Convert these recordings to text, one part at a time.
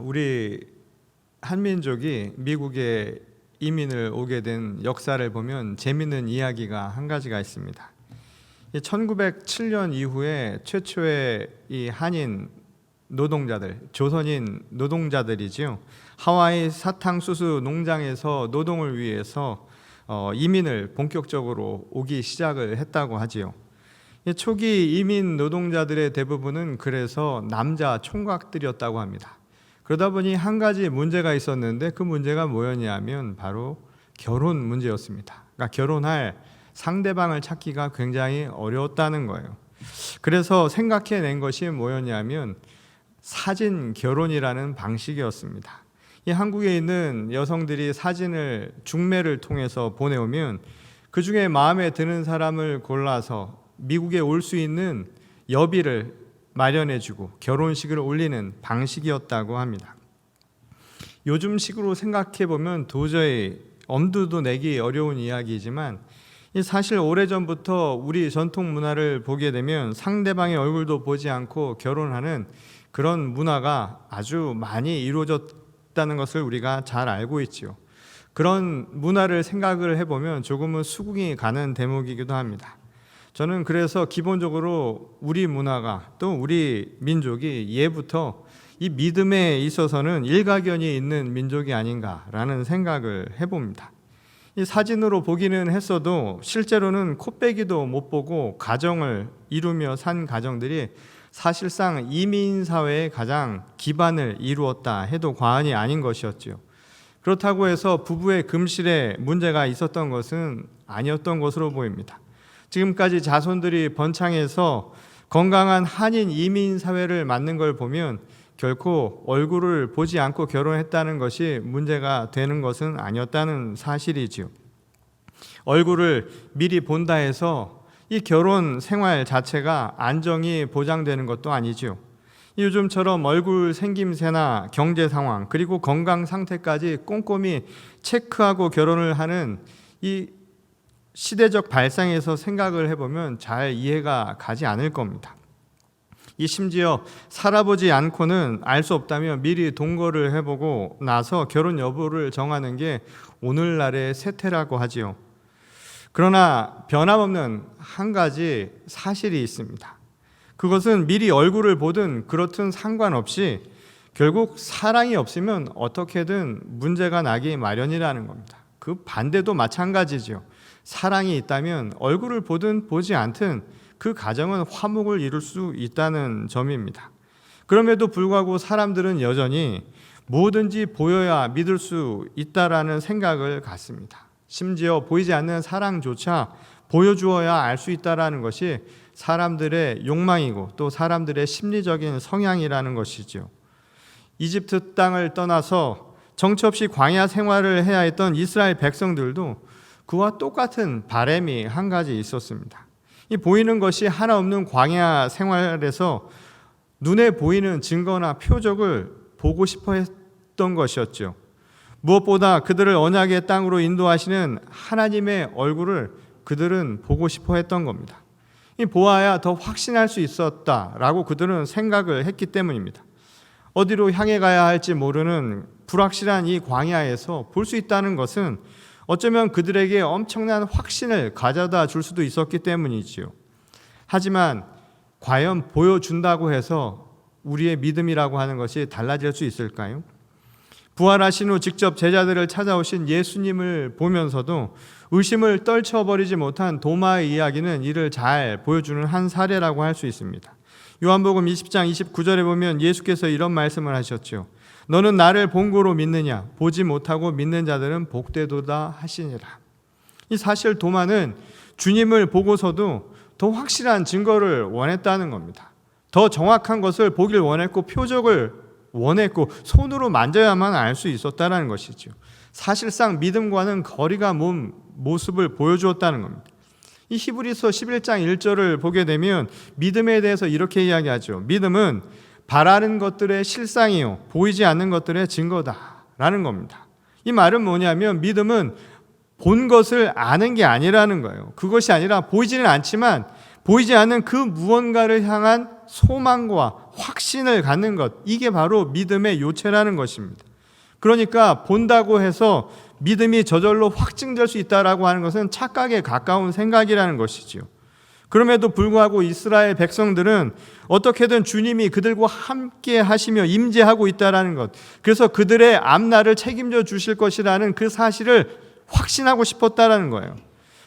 우리 한민족이 미국에 이민을 오게 된 역사를 보면 재미있는 이야기가 한 가지가 있습니다. 1907년 이후에 최초의 이 한인 노동자들, 조선인 노동자들이지요. 하와이 사탕수수 농장에서 노동을 위해서 이민을 본격적으로 오기 시작을 했다고 하지요. 초기 이민 노동자들의 대부분은 그래서 남자 총각들이었다고 합니다. 그러다 보니 한 가지 문제가 있었는데 그 문제가 뭐였냐면 바로 결혼 문제였습니다. 그러니까 결혼할 상대방을 찾기가 굉장히 어려웠다는 거예요. 그래서 생각해낸 것이 뭐였냐면 사진 결혼이라는 방식이었습니다. 이 한국에 있는 여성들이 사진을 중매를 통해서 보내오면 그 중에 마음에 드는 사람을 골라서 미국에 올 수 있는 여비를 마련해주고 결혼식을 올리는 방식이었다고 합니다. 요즘식으로 생각해보면 도저히 엄두도 내기 어려운 이야기이지만 사실 오래전부터 우리 전통 문화를 보게 되면 상대방의 얼굴도 보지 않고 결혼하는 그런 문화가 아주 많이 이루어졌다는 것을 우리가 잘 알고 있지요. 그런 문화를 생각을 해보면 조금은 수긍이 가는 대목이기도 합니다. 저는 그래서 기본적으로 우리 문화가 또 우리 민족이 예부터 이 믿음에 있어서는 일가견이 있는 민족이 아닌가라는 생각을 해봅니다. 이 사진으로 보기는 했어도 실제로는 코빼기도 못 보고 가정을 이루며 산 가정들이 사실상 이민사회의 가장 기반을 이루었다 해도 과언이 아닌 것이었죠. 그렇다고 해서 부부의 금실에 문제가 있었던 것은 아니었던 것으로 보입니다. 지금까지 자손들이 번창해서 건강한 한인 이민 사회를 만든 걸 보면 결코 얼굴을 보지 않고 결혼했다는 것이 문제가 되는 것은 아니었다는 사실이지요. 얼굴을 미리 본다 해서 이 결혼 생활 자체가 안정이 보장되는 것도 아니지요. 요즘처럼 얼굴 생김새나 경제 상황 그리고 건강 상태까지 꼼꼼히 체크하고 결혼을 하는 이 시대적 발상에서 생각을 해보면 잘 이해가 가지 않을 겁니다. 이 심지어 살아보지 않고는 알 수 없다며 미리 동거를 해보고 나서 결혼 여부를 정하는 게 오늘날의 세태라고 하지요. 그러나 변함없는 한 가지 사실이 있습니다. 그것은 미리 얼굴을 보든 그렇든 상관없이 결국 사랑이 없으면 어떻게든 문제가 나기 마련이라는 겁니다. 그 반대도 마찬가지죠. 사랑이 있다면 얼굴을 보든 보지 않든 그 가정은 화목을 이룰 수 있다는 점입니다. 그럼에도 불구하고 사람들은 여전히 뭐든지 보여야 믿을 수 있다라는 생각을 갖습니다. 심지어 보이지 않는 사랑조차 보여주어야 알 수 있다라는 것이 사람들의 욕망이고 또 사람들의 심리적인 성향이라는 것이죠. 이집트 땅을 떠나서 정처 없이 광야 생활을 해야 했던 이스라엘 백성들도 그와 똑같은 바람이 한 가지 있었습니다. 이 보이는 것이 하나 없는 광야 생활에서 눈에 보이는 증거나 표적을 보고 싶어 했던 것이었죠. 무엇보다 그들을 언약의 땅으로 인도하시는 하나님의 얼굴을 그들은 보고 싶어 했던 겁니다. 이 보아야 더 확신할 수 있었다라고 그들은 생각을 했기 때문입니다. 어디로 향해 가야 할지 모르는 불확실한 이 광야에서 볼 수 있다는 것은 어쩌면 그들에게 엄청난 확신을 가져다 줄 수도 있었기 때문이지요. 하지만 과연 보여준다고 해서 우리의 믿음이라고 하는 것이 달라질 수 있을까요? 부활하신 후 직접 제자들을 찾아오신 예수님을 보면서도 의심을 떨쳐버리지 못한 도마의 이야기는 이를 잘 보여주는 한 사례라고 할 수 있습니다. 요한복음 20장 29절에 보면 예수께서 이런 말씀을 하셨죠. 너는 나를 본고로 믿느냐? 보지 못하고 믿는 자들은 복되도다 하시니라. 이 사실 도마는 주님을 보고서도 더 확실한 증거를 원했다는 겁니다. 더 정확한 것을 보길 원했고 표적을 원했고 손으로 만져야만 알 수 있었다는 것이죠. 사실상 믿음과는 거리가 먼 모습을 보여주었다는 겁니다. 이 히브리서 11장 1절을 보게 되면 믿음에 대해서 이렇게 이야기하죠. 믿음은 바라는 것들의 실상이요 보이지 않는 것들의 증거다라는 겁니다. 이 말은 뭐냐면 믿음은 본 것을 아는 게 아니라는 거예요. 그것이 아니라 보이지는 않지만 보이지 않는 그 무언가를 향한 소망과 확신을 갖는 것, 이게 바로 믿음의 요체라는 것입니다. 그러니까 본다고 해서 믿음이 저절로 확증될 수 있다라고 하는 것은 착각에 가까운 생각이라는 것이지요. 그럼에도 불구하고 이스라엘 백성들은 어떻게든 주님이 그들과 함께 하시며 임재하고 있다라는 것, 그래서 그들의 앞날을 책임져 주실 것이라는 그 사실을 확신하고 싶었다라는 거예요.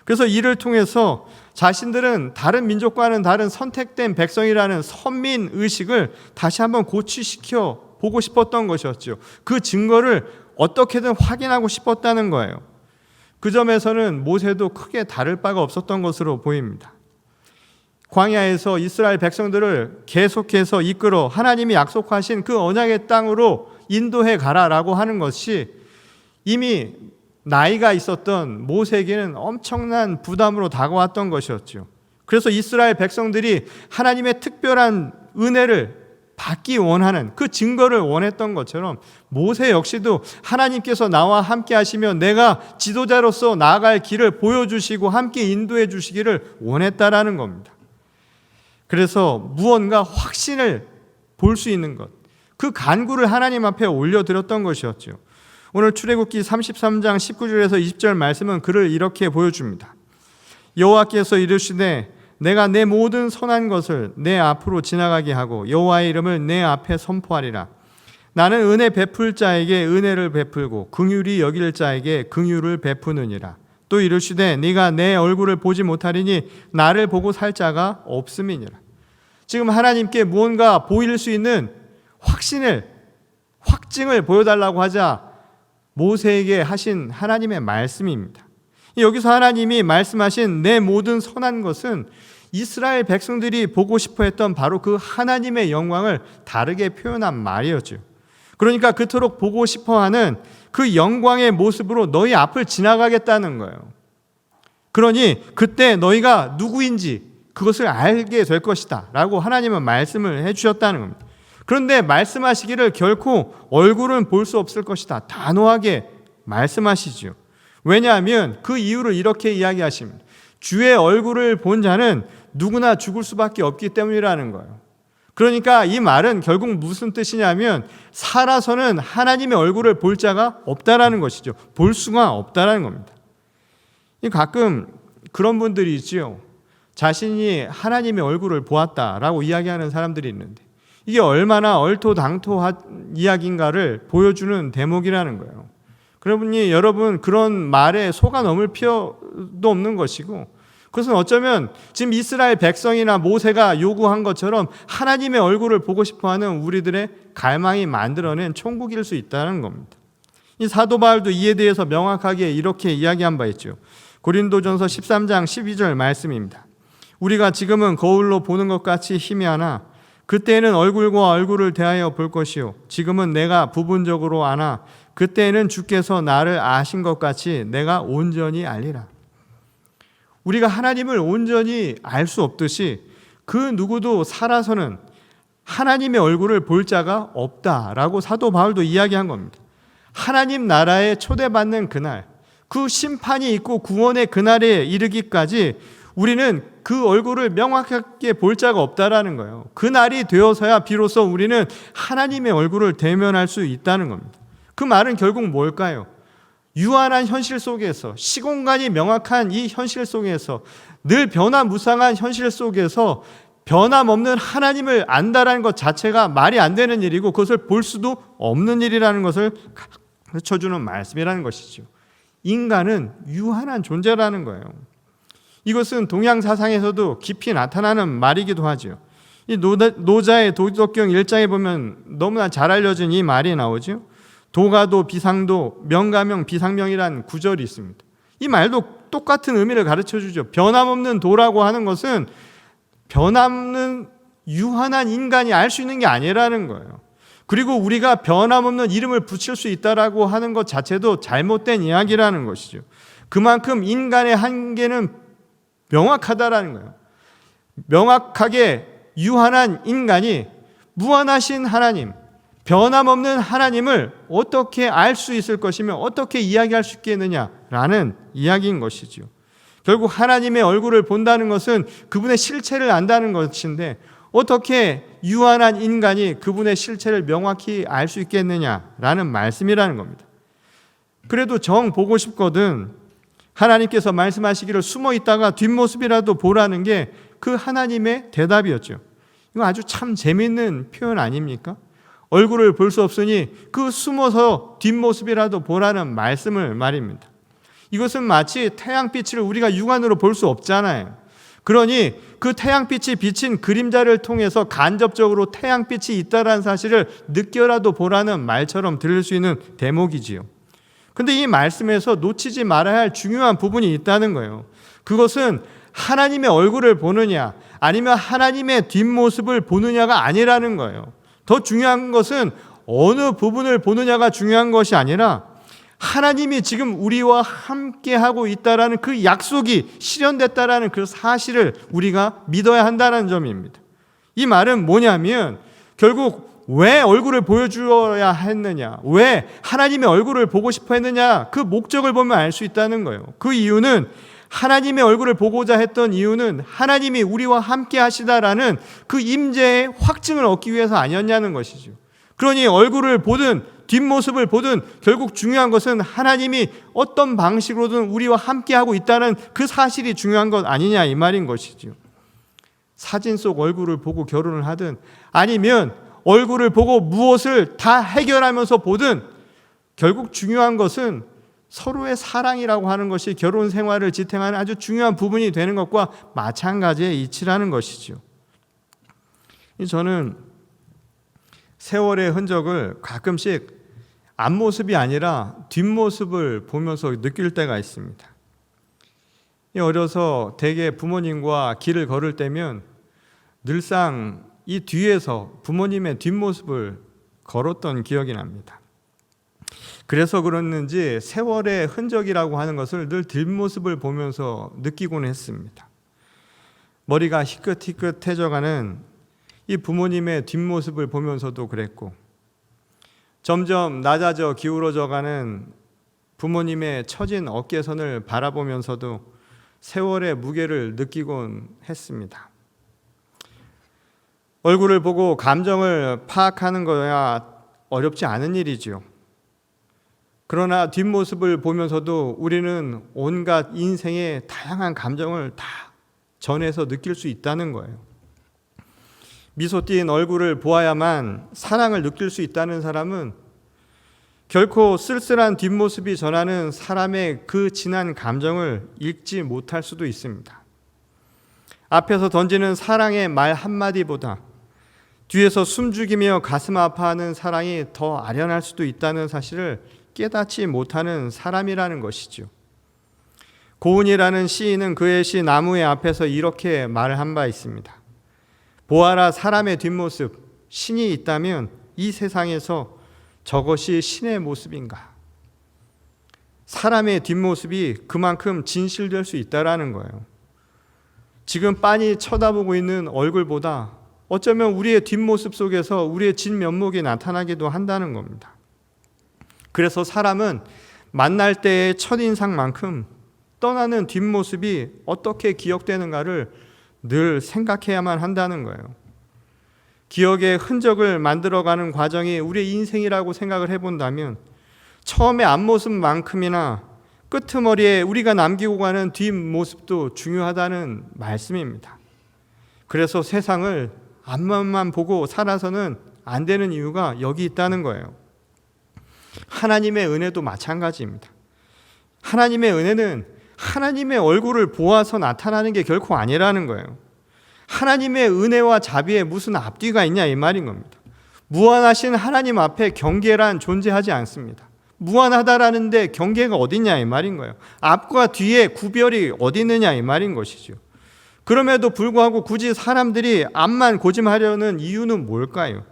그래서 이를 통해서 자신들은 다른 민족과는 다른 선택된 백성이라는 선민 의식을 다시 한번 고취시켜 보고 싶었던 것이었죠. 그 증거를 어떻게든 확인하고 싶었다는 거예요. 그 점에서는 모세도 크게 다를 바가 없었던 것으로 보입니다. 광야에서 이스라엘 백성들을 계속해서 이끌어 하나님이 약속하신 그 언약의 땅으로 인도해 가라라고 하는 것이 이미 나이가 있었던 모세에게는 엄청난 부담으로 다가왔던 것이었죠. 그래서 이스라엘 백성들이 하나님의 특별한 은혜를 받기 원하는 그 증거를 원했던 것처럼 모세 역시도 하나님께서 나와 함께 하시며 내가 지도자로서 나아갈 길을 보여주시고 함께 인도해 주시기를 원했다라는 겁니다. 그래서 무언가 확신을 볼 수 있는 것, 그 간구를 하나님 앞에 올려드렸던 것이었죠. 오늘 출애굽기 33장 19절에서 20절 말씀은 그를 이렇게 보여줍니다. 여호와께서 이르시되 내가 내 모든 선한 것을 내 앞으로 지나가게 하고 여호와의 이름을 내 앞에 선포하리라. 나는 은혜 베풀 자에게 은혜를 베풀고 긍휼히 여길 자에게 긍휼을 베푸느니라. 또 이르시되 네가 내 얼굴을 보지 못하리니 나를 보고 살 자가 없음이니라. 지금 하나님께 무언가 보일 수 있는 확증을 보여달라고 하자 모세에게 하신 하나님의 말씀입니다. 여기서 하나님이 말씀하신 내 모든 선한 것은 이스라엘 백성들이 보고 싶어 했던 바로 그 하나님의 영광을 다르게 표현한 말이었죠. 그러니까 그토록 보고 싶어 하는 그 영광의 모습으로 너희 앞을 지나가겠다는 거예요. 그러니 그때 너희가 누구인지 그것을 알게 될 것이다 라고 하나님은 말씀을 해주셨다는 겁니다. 그런데 말씀하시기를 결코 얼굴은 볼 수 없을 것이다 단호하게 말씀하시죠. 왜냐하면 그 이유를 이렇게 이야기하십니다. 주의 얼굴을 본 자는 누구나 죽을 수밖에 없기 때문이라는 거예요. 그러니까 이 말은 결국 무슨 뜻이냐면 살아서는 하나님의 얼굴을 볼 자가 없다라는 것이죠. 볼 수가 없다라는 겁니다. 가끔 그런 분들이 있지요. 자신이 하나님의 얼굴을 보았다라고 이야기하는 사람들이 있는데 이게 얼마나 얼토당토한 이야기인가를 보여주는 대목이라는 거예요. 그러니 여러분 그런 말에 속아 넘을 필요도 없는 것이고 그것은 어쩌면 지금 이스라엘 백성이나 모세가 요구한 것처럼 하나님의 얼굴을 보고 싶어하는 우리들의 갈망이 만들어낸 총국일 수 있다는 겁니다. 이 사도 바울도 이에 대해서 명확하게 이렇게 이야기한 바 있죠. 고린도전서 13장 12절 말씀입니다. 우리가 지금은 거울로 보는 것 같이 희미하나 그때는 얼굴과 얼굴을 대하여 볼 것이요 지금은 내가 부분적으로 아나 그때는 주께서 나를 아신 것 같이 내가 온전히 알리라. 우리가 하나님을 온전히 알 수 없듯이 그 누구도 살아서는 하나님의 얼굴을 볼 자가 없다라고 사도 바울도 이야기한 겁니다. 하나님 나라에 초대받는 그날, 그 심판이 있고 구원의 그날에 이르기까지 우리는 그 얼굴을 명확하게 볼 자가 없다라는 거예요. 그 날이 되어서야 비로소 우리는 하나님의 얼굴을 대면할 수 있다는 겁니다. 그 말은 결국 뭘까요? 유한한 현실 속에서, 시공간이 명확한 이 현실 속에서, 늘 변화무쌍한 현실 속에서 변함없는 하나님을 안다라는 것 자체가 말이 안 되는 일이고 그것을 볼 수도 없는 일이라는 것을 가르쳐주는 말씀이라는 것이죠. 인간은 유한한 존재라는 거예요. 이것은 동양 사상에서도 깊이 나타나는 말이기도 하죠. 이 노자의 도덕경 1장에 보면 너무나 잘 알려진 이 말이 나오죠. 도가도 비상도 명가명 비상명이라는 구절이 있습니다. 이 말도 똑같은 의미를 가르쳐주죠. 변함없는 도라고 하는 것은 변함없는 유한한 인간이 알 수 있는 게 아니라는 거예요. 그리고 우리가 변함없는 이름을 붙일 수 있다라고 하는 것 자체도 잘못된 이야기라는 것이죠. 그만큼 인간의 한계는 명확하다라는 거예요. 명확하게 유한한 인간이 무한하신 하나님, 변함없는 하나님을 어떻게 알 수 있을 것이며 어떻게 이야기할 수 있겠느냐라는 이야기인 것이죠. 결국 하나님의 얼굴을 본다는 것은 그분의 실체를 안다는 것인데 어떻게 유한한 인간이 그분의 실체를 명확히 알 수 있겠느냐라는 말씀이라는 겁니다. 그래도 정 보고 싶거든 하나님께서 말씀하시기를 숨어 있다가 뒷모습이라도 보라는 게 그 하나님의 대답이었죠. 이거 아주 참 재밌는 표현 아닙니까? 얼굴을 볼 수 없으니 그 숨어서 뒷모습이라도 보라는 말씀을 말입니다. 이것은 마치 태양빛을 우리가 육안으로 볼 수 없잖아요. 그러니 그 태양빛이 비친 그림자를 통해서 간접적으로 태양빛이 있다는 사실을 느껴라도 보라는 말처럼 들릴 수 있는 대목이지요. 근데 이 말씀에서 놓치지 말아야 할 중요한 부분이 있다는 거예요. 그것은 하나님의 얼굴을 보느냐 아니면 하나님의 뒷모습을 보느냐가 아니라는 거예요. 더 중요한 것은 어느 부분을 보느냐가 중요한 것이 아니라 하나님이 지금 우리와 함께하고 있다라는 그 약속이 실현됐다라는 그 사실을 우리가 믿어야 한다는 점입니다. 이 말은 뭐냐면 결국 왜 얼굴을 보여주어야 했느냐, 왜 하나님의 얼굴을 보고 싶어 했느냐, 그 목적을 보면 알 수 있다는 거예요. 그 이유는 하나님의 얼굴을 보고자 했던 이유는 하나님이 우리와 함께 하시다라는 그 임재의 확증을 얻기 위해서 아니었냐는 것이죠. 그러니 얼굴을 보든 뒷모습을 보든 결국 중요한 것은 하나님이 어떤 방식으로든 우리와 함께하고 있다는 그 사실이 중요한 것 아니냐 이 말인 것이죠. 사진 속 얼굴을 보고 결혼을 하든 아니면 얼굴을 보고 무엇을 다 해결하면서 보든 결국 중요한 것은 서로의 사랑이라고 하는 것이 결혼 생활을 지탱하는 아주 중요한 부분이 되는 것과 마찬가지의 이치라는 것이죠. 저는 세월의 흔적을 가끔씩 앞모습이 아니라 뒷모습을 보면서 느낄 때가 있습니다. 어려서 대개 부모님과 길을 걸을 때면 늘상 이 뒤에서 부모님의 뒷모습을 걸었던 기억이 납니다. 그래서 그랬는지 세월의 흔적이라고 하는 것을 늘 뒷모습을 보면서 느끼곤 했습니다. 머리가 희끗희끗해져가는 이 부모님의 뒷모습을 보면서도 그랬고 점점 낮아져 기울어져가는 부모님의 처진 어깨선을 바라보면서도 세월의 무게를 느끼곤 했습니다. 얼굴을 보고 감정을 파악하는 거야 어렵지 않은 일이지요. 그러나 뒷모습을 보면서도 우리는 온갖 인생의 다양한 감정을 다 전해서 느낄 수 있다는 거예요. 미소 띈 얼굴을 보아야만 사랑을 느낄 수 있다는 사람은 결코 쓸쓸한 뒷모습이 전하는 사람의 그 진한 감정을 읽지 못할 수도 있습니다. 앞에서 던지는 사랑의 말 한마디보다 뒤에서 숨죽이며 가슴 아파하는 사랑이 더 아련할 수도 있다는 사실을 깨닫지 못하는 사람이라는 것이죠. 고은이라는 시인은 그의 시 나무의 앞에서 이렇게 말을 한 바 있습니다. 보아라 사람의 뒷모습, 신이 있다면 이 세상에서 저것이 신의 모습인가? 사람의 뒷모습이 그만큼 진실될 수 있다라는 거예요. 지금 빤히 쳐다보고 있는 얼굴보다 어쩌면 우리의 뒷모습 속에서 우리의 진면목이 나타나기도 한다는 겁니다. 그래서 사람은 만날 때의 첫인상만큼 떠나는 뒷모습이 어떻게 기억되는가를 늘 생각해야만 한다는 거예요. 기억의 흔적을 만들어가는 과정이 우리의 인생이라고 생각을 해본다면 처음의 앞모습만큼이나 끄트머리에 우리가 남기고 가는 뒷모습도 중요하다는 말씀입니다. 그래서 세상을 앞면만 보고 살아서는 안 되는 이유가 여기 있다는 거예요. 하나님의 은혜도 마찬가지입니다. 하나님의 은혜는 하나님의 얼굴을 보아서 나타나는 게 결코 아니라는 거예요. 하나님의 은혜와 자비에 무슨 앞뒤가 있냐 이 말인 겁니다. 무한하신 하나님 앞에 경계란 존재하지 않습니다. 무한하다라는데 경계가 어디냐 이 말인 거예요. 앞과 뒤에 구별이 어디 있느냐 이 말인 것이죠. 그럼에도 불구하고 굳이 사람들이 앞만 고집하려는 이유는 뭘까요?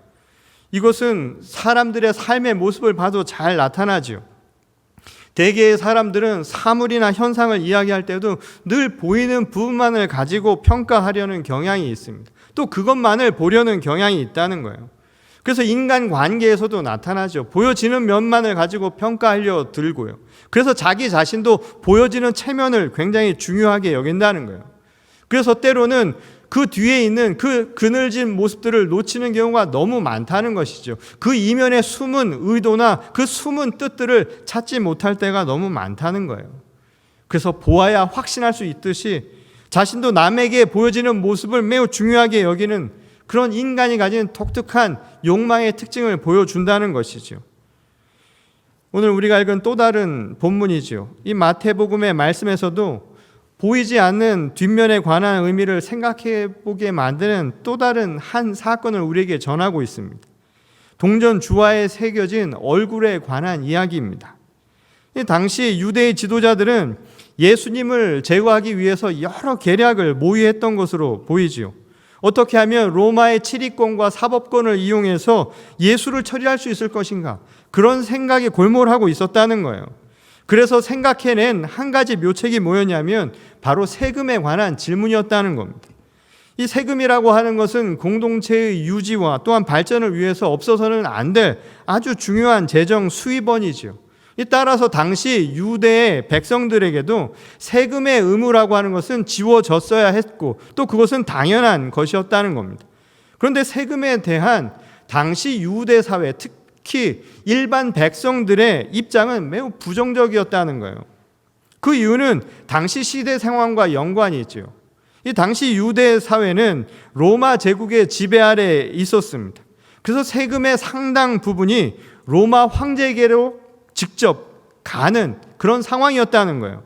이것은 사람들의 삶의 모습을 봐도 잘 나타나죠. 대개의 사람들은 사물이나 현상을 이야기할 때도 늘 보이는 부분만을 가지고 평가하려는 경향이 있습니다. 또 그것만을 보려는 경향이 있다는 거예요. 그래서 인간 관계에서도 나타나죠. 보여지는 면만을 가지고 평가하려 들고요. 그래서 자기 자신도 보여지는 체면을 굉장히 중요하게 여긴다는 거예요. 그래서 때로는 그 뒤에 있는 그 그늘진 모습들을 놓치는 경우가 너무 많다는 것이죠. 그 이면의 숨은 의도나 그 숨은 뜻들을 찾지 못할 때가 너무 많다는 거예요. 그래서 보아야 확신할 수 있듯이 자신도 남에게 보여지는 모습을 매우 중요하게 여기는 그런 인간이 가진 독특한 욕망의 특징을 보여준다는 것이죠. 오늘 우리가 읽은 또 다른 본문이죠. 이 마태복음의 말씀에서도 보이지 않는 뒷면에 관한 의미를 생각해 보게 만드는 또 다른 한 사건을 우리에게 전하고 있습니다. 동전 주화에 새겨진 얼굴에 관한 이야기입니다. 당시 유대의 지도자들은 예수님을 제거하기 위해서 여러 계략을 모의했던 것으로 보이지요. 어떻게 하면 로마의 치리권과 사법권을 이용해서 예수를 처리할 수 있을 것인가, 그런 생각에 골몰하고 있었다는 거예요. 그래서 생각해낸 한 가지 묘책이 뭐였냐면 바로 세금에 관한 질문이었다는 겁니다. 이 세금이라고 하는 것은 공동체의 유지와 또한 발전을 위해서 없어서는 안 될 아주 중요한 재정 수입원이지요. 따라서 당시 유대의 백성들에게도 세금의 의무라고 하는 것은 지워졌어야 했고 또 그것은 당연한 것이었다는 겁니다. 그런데 세금에 대한 당시 유대 사회, 특히 일반 백성들의 입장은 매우 부정적이었다는 거예요. 그 이유는 당시 시대 상황과 연관이 있죠. 이 당시 유대 사회는 로마 제국의 지배 아래에 있었습니다. 그래서 세금의 상당 부분이 로마 황제에게로 직접 가는 그런 상황이었다는 거예요.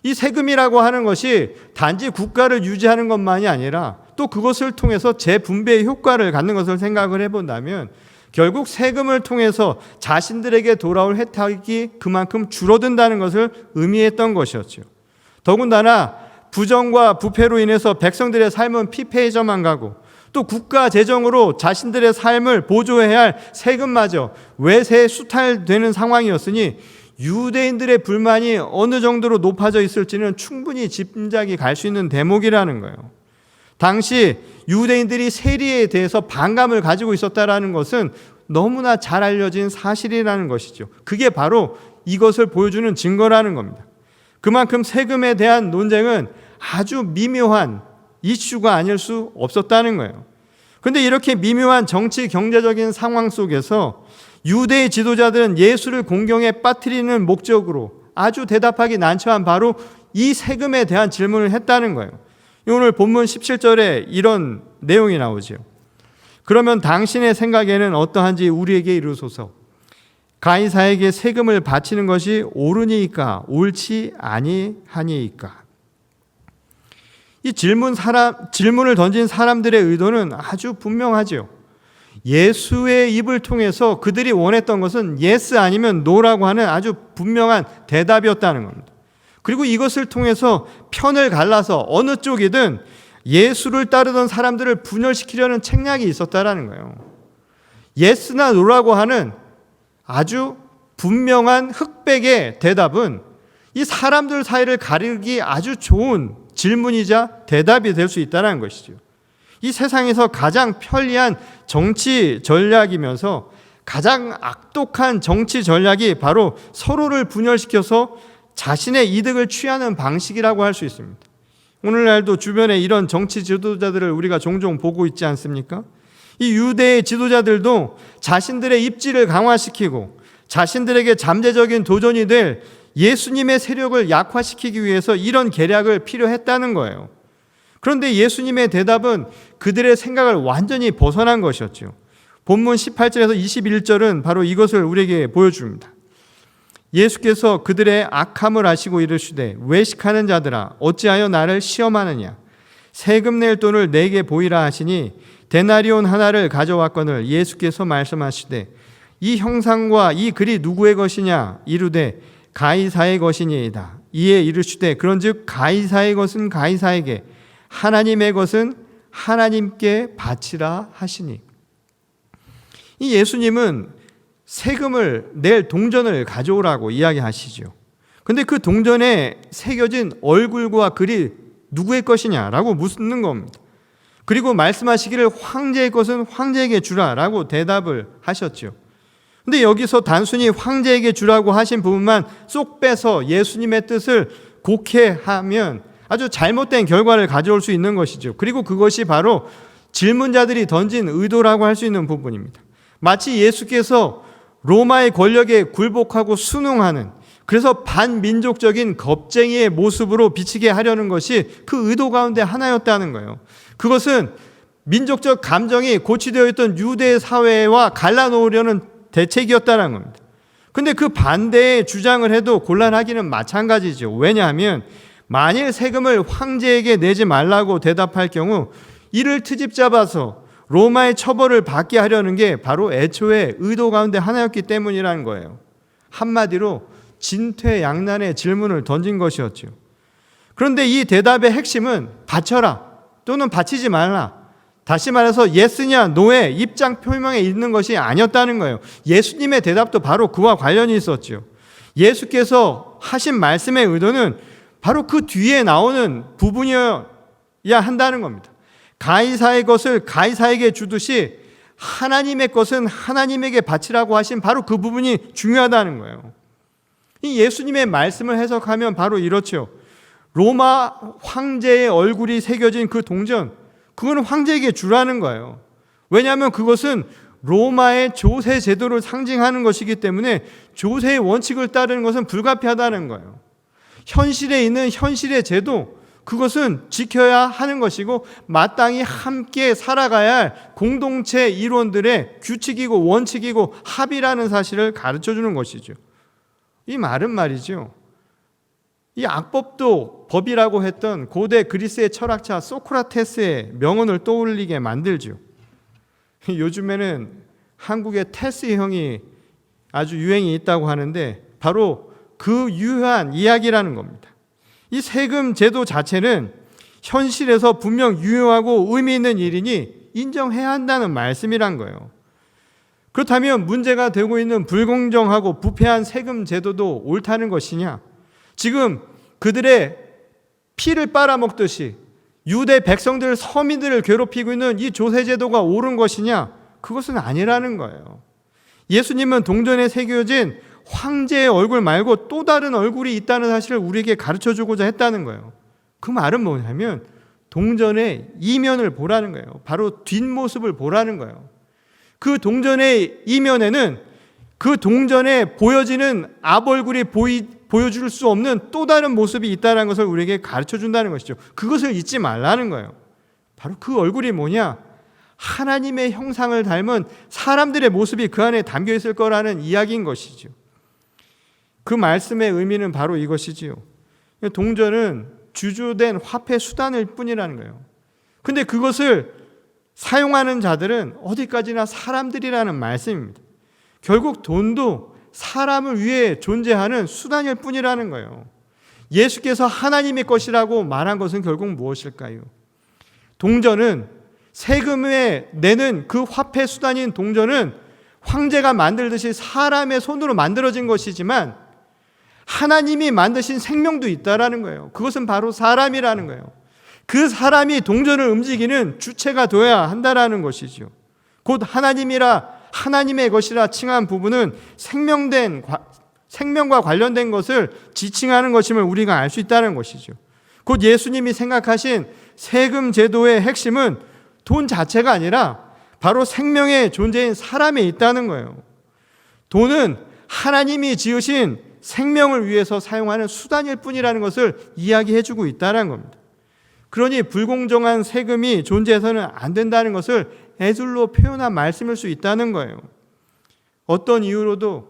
이 세금이라고 하는 것이 단지 국가를 유지하는 것만이 아니라 또 그것을 통해서 재분배의 효과를 갖는 것을 생각을 해본다면 결국 세금을 통해서 자신들에게 돌아올 혜택이 그만큼 줄어든다는 것을 의미했던 것이었죠. 더군다나 부정과 부패로 인해서 백성들의 삶은 피폐해져만 가고 또 국가 재정으로 자신들의 삶을 보조해야 할 세금마저 외세에 수탈되는 상황이었으니 유대인들의 불만이 어느 정도로 높아져 있을지는 충분히 짐작이 갈 수 있는 대목이라는 거예요. 당시 유대인들이 세리에 대해서 반감을 가지고 있었다는 것은 너무나 잘 알려진 사실이라는 것이죠. 그게 바로 이것을 보여주는 증거라는 겁니다. 그만큼 세금에 대한 논쟁은 아주 미묘한 이슈가 아닐 수 없었다는 거예요. 그런데 이렇게 미묘한 정치 경제적인 상황 속에서 유대의 지도자들은 예수를 공경에 빠뜨리는 목적으로 아주 대답하기 난처한 바로 이 세금에 대한 질문을 했다는 거예요. 오늘 본문 17절에 이런 내용이 나오죠. 그러면 당신의 생각에는 어떠한지 우리에게 이르소서. 가이사에게 세금을 바치는 것이 옳으니까 옳지 아니하니이까. 이 질문을 던진 사람들의 의도는 아주 분명하죠. 예수의 입을 통해서 그들이 원했던 것은 예스 아니면 노라고 하는 아주 분명한 대답이었다는 겁니다. 그리고 이것을 통해서 편을 갈라서 어느 쪽이든 예수를 따르던 사람들을 분열시키려는 책략이 있었다라는 거예요. 예스나 노라고 하는 아주 분명한 흑백의 대답은 이 사람들 사이를 가리기 아주 좋은 질문이자 대답이 될 수 있다는 것이죠. 이 세상에서 가장 편리한 정치 전략이면서 가장 악독한 정치 전략이 바로 서로를 분열시켜서 자신의 이득을 취하는 방식이라고 할 수 있습니다. 오늘날도 주변에 이런 정치 지도자들을 우리가 종종 보고 있지 않습니까? 이 유대의 지도자들도 자신들의 입지를 강화시키고 자신들에게 잠재적인 도전이 될 예수님의 세력을 약화시키기 위해서 이런 계략을 필요했다는 거예요. 그런데 예수님의 대답은 그들의 생각을 완전히 벗어난 것이었죠. 본문 18절에서 21절은 바로 이것을 우리에게 보여줍니다. 예수께서 그들의 악함을 아시고 이르시되 외식하는 자들아 어찌하여 나를 시험하느냐. 세금 낼 돈을 내게 보이라 하시니 데나리온 하나를 가져왔거늘 예수께서 말씀하시되 이 형상과 이 글이 누구의 것이냐. 이르되 가이사의 것이니이다. 이에 이르시되 그런즉 가이사의 것은 가이사에게 하나님의 것은 하나님께 바치라 하시니. 이 예수님은 세금을 낼 동전을 가져오라고 이야기하시죠. 근데 그 동전에 새겨진 얼굴과 글이 누구의 것이냐라고 묻는 겁니다. 그리고 말씀하시기를 황제의 것은 황제에게 주라라고 대답을 하셨죠. 근데 여기서 단순히 황제에게 주라고 하신 부분만 쏙 빼서 예수님의 뜻을 곡해하면 아주 잘못된 결과를 가져올 수 있는 것이죠. 그리고 그것이 바로 질문자들이 던진 의도라고 할 수 있는 부분입니다. 마치 예수께서 로마의 권력에 굴복하고 순응하는, 그래서 반민족적인 겁쟁이의 모습으로 비치게 하려는 것이 그 의도 가운데 하나였다는 거예요. 그것은 민족적 감정이 고취되어 있던 유대 사회와 갈라놓으려는 대책이었다는 겁니다. 근데 그 반대의 주장을 해도 곤란하기는 마찬가지죠. 왜냐하면 만일 세금을 황제에게 내지 말라고 대답할 경우 이를 트집 잡아서 로마의 처벌을 받게 하려는 게 바로 애초에 의도 가운데 하나였기 때문이라는 거예요. 한마디로 진퇴양난의 질문을 던진 것이었죠. 그런데 이 대답의 핵심은 바쳐라 또는 바치지 말라, 다시 말해서 예스냐 노의 입장 표명에 있는 것이 아니었다는 거예요. 예수님의 대답도 바로 그와 관련이 있었죠. 예수께서 하신 말씀의 의도는 바로 그 뒤에 나오는 부분이어야 한다는 겁니다. 가이사의 것을 가이사에게 주듯이 하나님의 것은 하나님에게 바치라고 하신 바로 그 부분이 중요하다는 거예요. 이 예수님의 말씀을 해석하면 바로 이렇죠. 로마 황제의 얼굴이 새겨진 그 동전, 그거는 황제에게 주라는 거예요. 왜냐하면 그것은 로마의 조세 제도를 상징하는 것이기 때문에 조세의 원칙을 따르는 것은 불가피하다는 거예요. 현실에 있는 현실의 제도, 그것은 지켜야 하는 것이고 마땅히 함께 살아가야 할 공동체 일원들의 규칙이고 원칙이고 합의라는 사실을 가르쳐주는 것이죠. 이 말은 말이죠, 이 악법도 법이라고 했던 고대 그리스의 철학자 소크라테스의 명언을 떠올리게 만들죠. 요즘에는 한국의 테스형이 아주 유행이 있다고 하는데 바로 그 유효한 이야기라는 겁니다. 이 세금 제도 자체는 현실에서 분명 유효하고 의미 있는 일이니 인정해야 한다는 말씀이란 거예요. 그렇다면 문제가 되고 있는 불공정하고 부패한 세금 제도도 옳다는 것이냐? 지금 그들의 피를 빨아먹듯이 유대 백성들, 서민들을 괴롭히고 있는 이 조세 제도가 옳은 것이냐? 그것은 아니라는 거예요. 예수님은 동전에 새겨진 황제의 얼굴 말고 또 다른 얼굴이 있다는 사실을 우리에게 가르쳐주고자 했다는 거예요. 그 말은 뭐냐면 동전의 이면을 보라는 거예요. 바로 뒷모습을 보라는 거예요. 그 동전의 이면에는 그 동전에 보여지는 앞 얼굴이 보여줄 수 없는 또 다른 모습이 있다는 것을 우리에게 가르쳐준다는 것이죠. 그것을 잊지 말라는 거예요. 바로 그 얼굴이 뭐냐? 하나님의 형상을 닮은 사람들의 모습이 그 안에 담겨 있을 거라는 이야기인 것이죠. 그 말씀의 의미는 바로 이것이지요. 동전은 주주된 화폐 수단일 뿐이라는 거예요. 근데 그것을 사용하는 자들은 어디까지나 사람들이라는 말씀입니다. 결국 돈도 사람을 위해 존재하는 수단일 뿐이라는 거예요. 예수께서 하나님의 것이라고 말한 것은 결국 무엇일까요? 동전은 세금에 내는 그 화폐 수단인 동전은 황제가 만들듯이 사람의 손으로 만들어진 것이지만 하나님이 만드신 생명도 있다라는 거예요. 그것은 바로 사람이라는 거예요. 그 사람이 동전을 움직이는 주체가 되어야 한다라는 것이죠. 곧 하나님의 것이라 칭한 부분은 생명과 관련된 것을 지칭하는 것임을 우리가 알 수 있다는 것이죠. 곧 예수님이 생각하신 세금 제도의 핵심은 돈 자체가 아니라 바로 생명의 존재인 사람에 있다는 거예요. 돈은 하나님이 지으신 생명을 위해서 사용하는 수단일 뿐이라는 것을 이야기해주고 있다는 겁니다. 그러니 불공정한 세금이 존재해서는 안 된다는 것을 애둘로 표현한 말씀일 수 있다는 거예요. 어떤 이유로도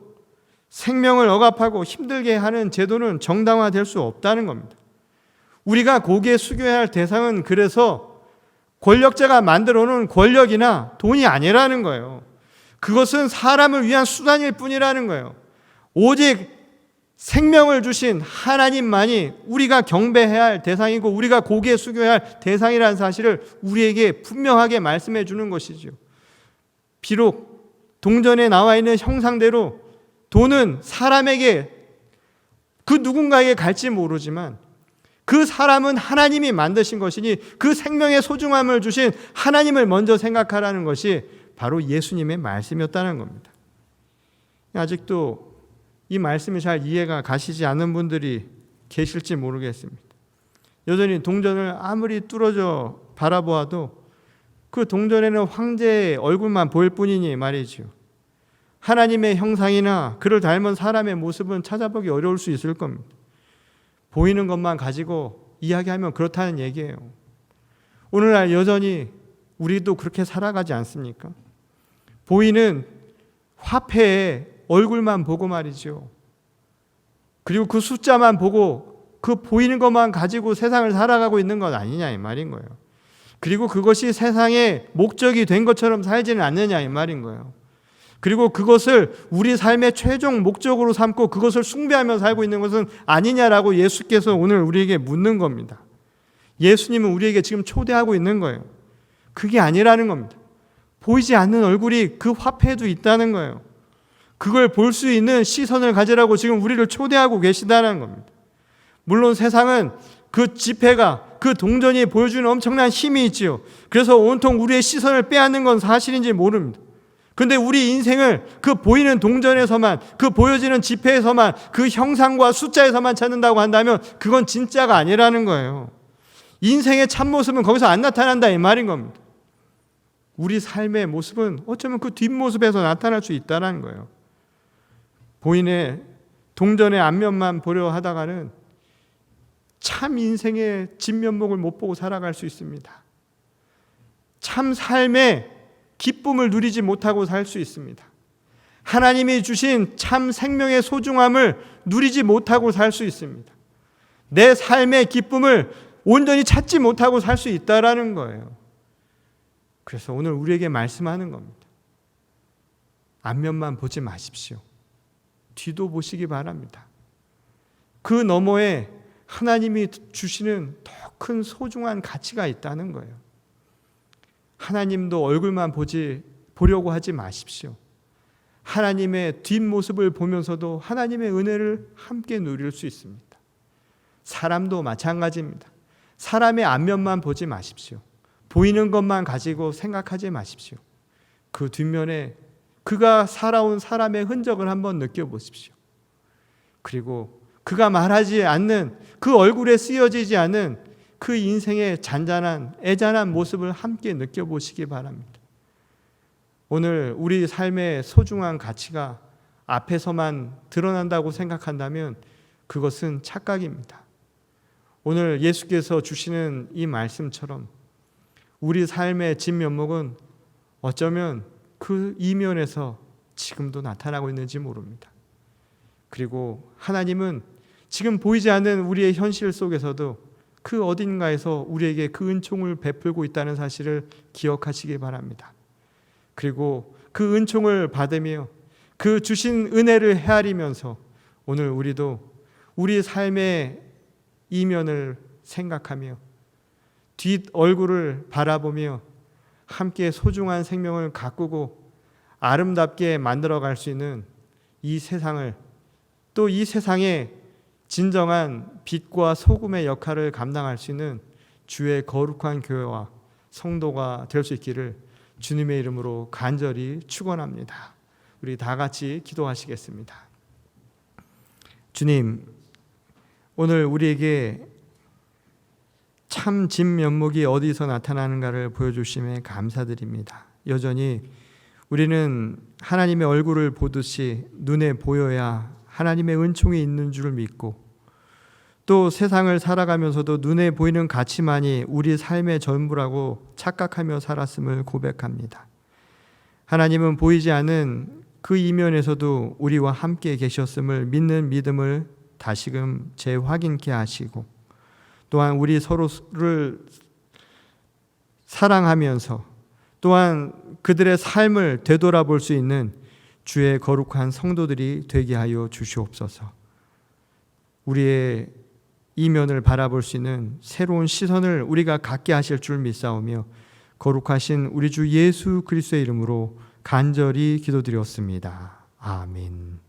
생명을 억압하고 힘들게 하는 제도는 정당화될 수 없다는 겁니다. 우리가 고개 숙여야 할 대상은 그래서 권력자가 만들어 놓은 권력이나 돈이 아니라는 거예요. 그것은 사람을 위한 수단일 뿐이라는 거예요. 오직 생명을 주신 하나님만이 우리가 경배해야 할 대상이고 우리가 고개 숙여야 할 대상이라는 사실을 우리에게 분명하게 말씀해 주는 것이죠. 비록 동전에 나와 있는 형상대로 돈은 사람에게 그 누군가에게 갈지 모르지만 그 사람은 하나님이 만드신 것이니 그 생명의 소중함을 주신 하나님을 먼저 생각하라는 것이 바로 예수님의 말씀이었다는 겁니다. 아직도 이 말씀이 잘 이해가 가시지 않는 분들이 계실지 모르겠습니다. 여전히 동전을 아무리 뚫어져 바라보아도 그 동전에는 황제의 얼굴만 보일 뿐이니 말이죠. 하나님의 형상이나 그를 닮은 사람의 모습은 찾아보기 어려울 수 있을 겁니다. 보이는 것만 가지고 이야기하면 그렇다는 얘기예요. 오늘날 여전히 우리도 그렇게 살아가지 않습니까? 보이는 화폐의 얼굴만 보고 말이죠. 그리고 그 숫자만 보고 그 보이는 것만 가지고 세상을 살아가고 있는 것 아니냐 이 말인 거예요. 그리고 그것이 세상의 목적이 된 것처럼 살지는 않느냐 이 말인 거예요. 그리고 그것을 우리 삶의 최종 목적으로 삼고 그것을 숭배하며 살고 있는 것은 아니냐라고 예수께서 오늘 우리에게 묻는 겁니다. 예수님은 우리에게 지금 초대하고 있는 거예요. 그게 아니라는 겁니다. 보이지 않는 얼굴이 그 화폐에도 있다는 거예요. 그걸 볼 수 있는 시선을 가지라고 지금 우리를 초대하고 계시다는 겁니다. 물론 세상은 그 지폐가, 그 동전이 보여주는 엄청난 힘이 있지요. 그래서 온통 우리의 시선을 빼앗는 건 사실인지 모릅니다. 근데 우리 인생을 그 보이는 동전에서만, 그 보여지는 지폐에서만, 그 형상과 숫자에서만 찾는다고 한다면 그건 진짜가 아니라는 거예요. 인생의 참모습은 거기서 안 나타난다 이 말인 겁니다. 우리 삶의 모습은 어쩌면 그 뒷모습에서 나타날 수 있다는 거예요. 보이는 동전의 앞면만 보려 하다가는 참 인생의 진면목을 못 보고 살아갈 수 있습니다. 참 삶의 기쁨을 누리지 못하고 살 수 있습니다. 하나님이 주신 참 생명의 소중함을 누리지 못하고 살 수 있습니다. 내 삶의 기쁨을 온전히 찾지 못하고 살 수 있다라는 거예요. 그래서 오늘 우리에게 말씀하는 겁니다. 앞면만 보지 마십시오. 뒤도 보시기 바랍니다. 그 너머에 하나님이 주시는 더 큰 소중한 가치가 있다는 거예요. 하나님도 얼굴만 보려고 하지 마십시오. 하나님의 뒷모습을 보면서도 하나님의 은혜를 함께 누릴 수 있습니다. 사람도 마찬가지입니다. 사람의 앞면만 보지 마십시오. 보이는 것만 가지고 생각하지 마십시오. 그 뒷면에 그가 살아온 사람의 흔적을 한번 느껴보십시오. 그리고 그가 말하지 않는, 그 얼굴에 쓰여지지 않은 그 인생의 잔잔한, 애잔한 모습을 함께 느껴보시기 바랍니다. 오늘 우리 삶의 소중한 가치가 앞에서만 드러난다고 생각한다면 그것은 착각입니다. 오늘 예수께서 주시는 이 말씀처럼 우리 삶의 진면목은 어쩌면 그 이면에서 지금도 나타나고 있는지 모릅니다. 그리고 하나님은 지금 보이지 않는 우리의 현실 속에서도 그 어딘가에서 우리에게 그 은총을 베풀고 있다는 사실을 기억하시기 바랍니다. 그리고 그 은총을 받으며 그 주신 은혜를 헤아리면서 오늘 우리도 우리 삶의 이면을 생각하며 뒷 얼굴을 바라보며 함께 소중한 생명을 가꾸고 아름답게 만들어갈 수 있는 이 세상을, 또 이 세상에 진정한 빛과 소금의 역할을 감당할 수 있는 주의 거룩한 교회와 성도가 될 수 있기를 주님의 이름으로 간절히 축원합니다. 우리 다 같이 기도하시겠습니다. 주님, 오늘 우리에게 참 진면목이 어디서 나타나는가를 보여주심에 감사드립니다. 여전히 우리는 하나님의 얼굴을 보듯이 눈에 보여야 하나님의 은총이 있는 줄 믿고, 또 세상을 살아가면서도 눈에 보이는 가치만이 우리 삶의 전부라고 착각하며 살았음을 고백합니다. 하나님은 보이지 않은 그 이면에서도 우리와 함께 계셨음을 믿는 믿음을 다시금 재확인케 하시고, 또한 우리 서로를 사랑하면서 또한 그들의 삶을 되돌아볼 수 있는 주의 거룩한 성도들이 되게 하여 주시옵소서. 우리의 이면을 바라볼 수 있는 새로운 시선을 우리가 갖게 하실 줄 믿사오며 거룩하신 우리 주 예수 그리스도의 이름으로 간절히 기도드렸습니다. 아멘.